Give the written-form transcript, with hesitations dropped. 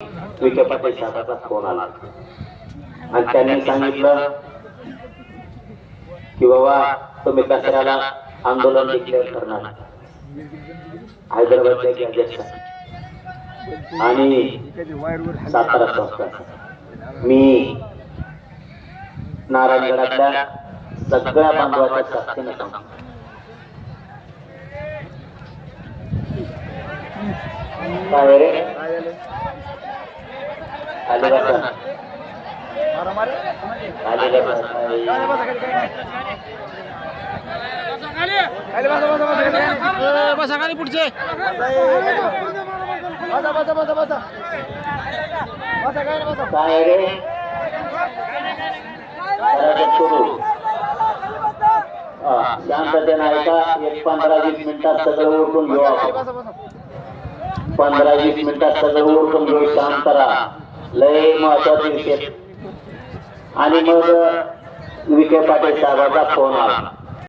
विखे पाटील साहेबांचा फोन आला आणि त्यांनी सांगितलं की बाबा तुम्ही कचऱ्याला आंदोलन डिक्लेअर करणार हैदराबादच्या अध्यक्ष आणि सातारा संस्था मी नारायणगडातल्या सगळ्या बांधवाच्या साथीने सांगतो काय रे आले बसा आले बसा खाली पुढचे काय रे शांततेने ऐका. एक 15-20 मिनिटात सगळं उरकून घेऊ आपण. 15-20 मिनिटात सगळं उरकून घेऊ. शांत राहा. लय महत्वाचे विषय. आणि मग विखे पाटील साहेबांचा फोन आला.